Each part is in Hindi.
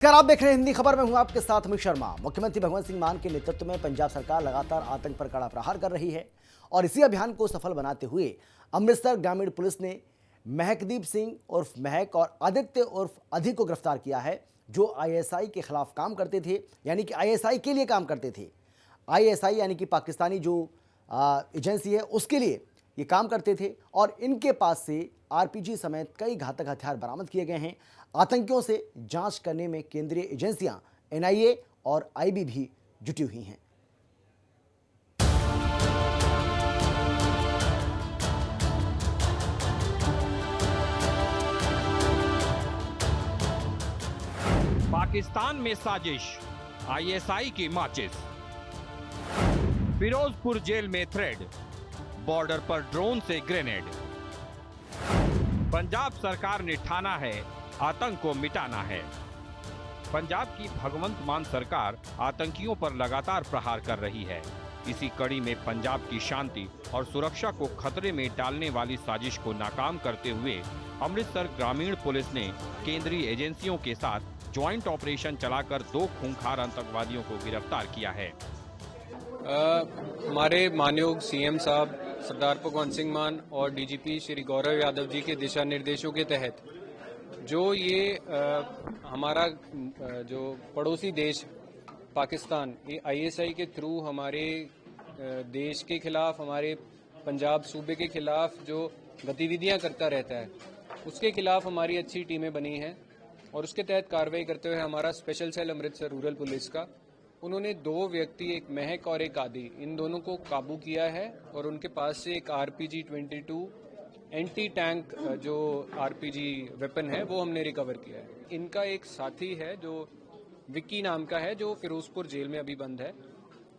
अगर आप देख रहे हैं हिंदी खबर में हूं आपके साथ अमित शर्मा। मुख्यमंत्री भगवंत सिंह मान के नेतृत्व में पंजाब सरकार लगातार आतंक पर कड़ा प्रहार कर रही है और इसी अभियान को सफल बनाते हुए अमृतसर ग्रामीण पुलिस ने महकदीप सिंह उर्फ महक और आदित्य उर्फ अधिक को गिरफ्तार किया है, जो आईएसआई के खिलाफ काम करते थे, यानी कि आईएसआई के लिए काम करते थे। आईएसआई यानी कि पाकिस्तानी जो एजेंसी है उसके लिए ये काम करते थे और इनके पास से आरपीजी समेत कई घातक हथियार बरामद किए गए हैं। आतंकियों से जांच करने में केंद्रीय एजेंसियां एनआईए और आईबी भी जुटी हुई हैं। पाकिस्तान में साजिश, आईएसआई की माचिस। फिरोजपुर जेल में थ्रेड, बॉर्डर पर ड्रोन से ग्रेनेड। पंजाब सरकार ने ठाना है आतंक को मिटाना है। पंजाब की भगवंत मान सरकार आतंकियों पर लगातार प्रहार कर रही है। इसी कड़ी में पंजाब की शांति और सुरक्षा को खतरे में डालने वाली साजिश को नाकाम करते हुए अमृतसर ग्रामीण पुलिस ने केंद्रीय एजेंसियों के साथ ज्वाइंट ऑपरेशन चलाकर 2 खूंखार आतंकवादियों को गिरफ्तार किया है। हमारे मानयोग सीएम साहब सरदार भगवंत सिंह मान और डीजीपी श्री गौरव यादव जी के दिशा निर्देशों के तहत जो ये हमारा जो पड़ोसी देश पाकिस्तान ये आईएसआई के थ्रू हमारे देश के खिलाफ, हमारे पंजाब सूबे के खिलाफ जो गतिविधियां करता रहता है, उसके खिलाफ हमारी अच्छी टीमें बनी हैं और उसके तहत कार्रवाई करते हुए हमारा special cell Amritsar rural police का उन्होंने 2 व्यक्ति, एक महक और एक आदि, इन दोनों को काबू किया है और उनके पास से एक आरपीजी 22 एंटी टैंक जो आरपीजी वेपन है वो हमने रिकवर किया है। इनका एक साथी है जो विक्की नाम का है, जो फिरोजपुर जेल में अभी बंद है।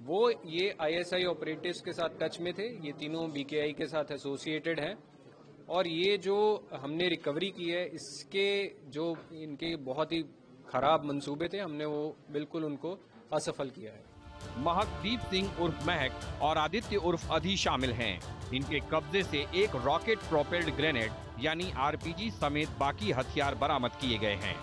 वो ये आईएसआई ऑपरेटिव्स के साथ टच में थे। ये तीनों बीकेआई के साथ एसोसिएटेड हैं और ये जो हमने रिकवरी की है, इसके जो इनके बहुत ही खराब मंसूबे थे, हमने वो बिल्कुल उनको असफल किया है। महकदीप सिंह उर्फ महक और आदित्य उर्फ अधि शामिल हैं। इनके कब्जे से एक रॉकेट प्रोपेल्ड ग्रेनेड यानी आरपीजी समेत बाकी हथियार बरामद किए गए हैं।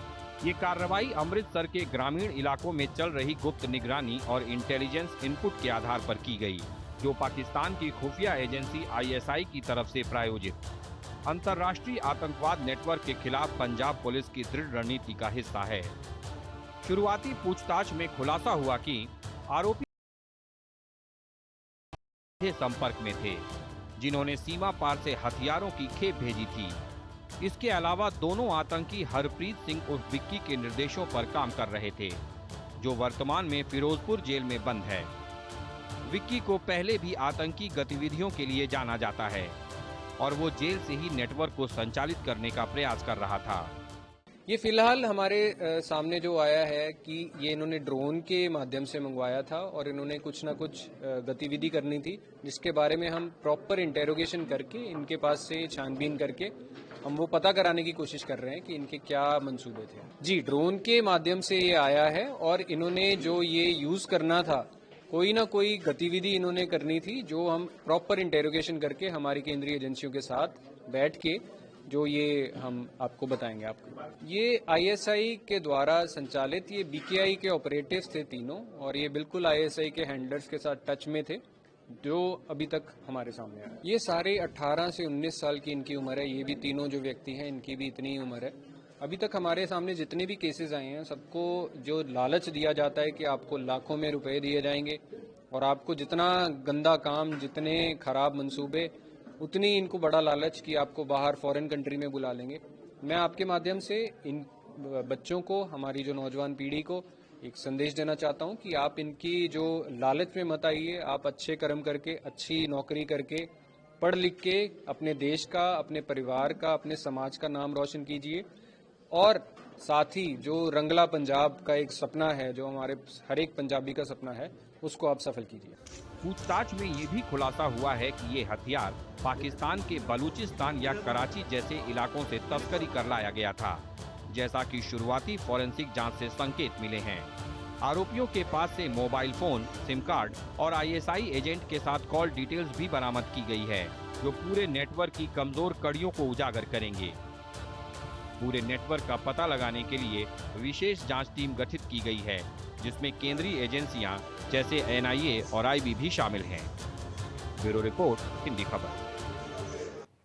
ये कार्रवाई अमृतसर के ग्रामीण इलाकों में चल रही गुप्त निगरानी और इंटेलिजेंस इनपुट के आधार पर की गई, जो पाकिस्तान की खुफिया एजेंसी आईएसआई की तरफ से प्रायोजित अंतर्राष्ट्रीय आतंकवाद नेटवर्क के खिलाफ पंजाब पुलिस की दृढ़ रणनीति का हिस्सा है। शुरुआती पूछताछ में खुलासा हुआ कि आरोपी संपर्क में थे, जिन्होंने सीमा पार से हथियारों की खेप भेजी थी। इसके अलावा दोनों आतंकी हरप्रीत सिंह उर्फ विक्की के निर्देशों पर काम कर रहे थे, जो वर्तमान में फिरोजपुर जेल में बंद है। विक्की को पहले भी आतंकी गतिविधियों के लिए जाना जाता है और वो जेल से ही नेटवर्क को संचालित करने का प्रयास कर रहा था। ये फिलहाल हमारे सामने जो आया है कि ये इन्होंने ड्रोन के माध्यम से मंगवाया था और इन्होंने कुछ ना कुछ गतिविधि करनी थी, जिसके बारे में हम प्रॉपर इंटेरोगेशन करके इनके पास से छानबीन करके हम वो पता कराने की कोशिश कर रहे हैं कि इनके क्या मंसूबे थे। जी, ड्रोन के माध्यम से ये आया है और इन्होंने जो ये यूज करना था, कोई ना कोई गतिविधि इन्होंने करनी थी, जो हम प्रॉपर इंटेरोगेशन करके हमारी केंद्रीय एजेंसियों के साथ बैठ के जो ये हम आपको बताएंगे। आपको ये आईएसआई के द्वारा संचालित ये बीकेआई के ऑपरेटिव्स थे तीनों, और ये बिल्कुल आईएसआई के हैंडलर्स के साथ टच में थे, जो अभी तक हमारे सामने आए। ये सारे 18 से 19 साल की इनकी उम्र है। ये भी तीनों जो व्यक्ति हैं इनकी भी इतनी ही उम्र है। अभी तक हमारे सामने जितने भी केसेस आए हैं, सबको जो लालच दिया जाता है कि आपको लाखों में रुपए दिए जाएंगे और आपको जितना गंदा काम, जितने खराब मंसूबे, उतनी इनको बड़ा लालच कि आपको बाहर फॉरेन कंट्री में बुला लेंगे। मैं आपके माध्यम से इन बच्चों को, हमारी जो नौजवान पीढ़ी को एक संदेश देना चाहता हूं कि आप इनकी जो लालच में मत आइए। आप अच्छे कर्म करके, अच्छी नौकरी करके, पढ़ लिख के अपने देश का, अपने परिवार का, अपने समाज का नाम रोशन कीजिए और साथ ही जो रंगला पंजाब का एक सपना है, जो हमारे हर एक पंजाबी का सपना है, उसको आप सफल कीजिए। पूछताछ में ये भी खुलासा हुआ है कि ये हथियार पाकिस्तान के बलूचिस्तान या कराची जैसे इलाकों से तस्करी कर लाया गया था, जैसा कि शुरुआती फॉरेंसिक जांच से संकेत मिले हैं। आरोपियों के पास से मोबाइल फोन, सिम कार्ड और आईएसआई एजेंट के साथ कॉल डिटेल्स भी बरामद की गई है, जो पूरे नेटवर्क की कमजोर कड़ियों को उजागर करेंगे। पूरे नेटवर्क का पता लगाने के लिए विशेष जांच टीम गठित की गई है, जिसमें केंद्रीय एजेंसियां जैसे NIA और IB भी शामिल हैं। ब्यूरो रिपोर्ट, हिंदी खबर।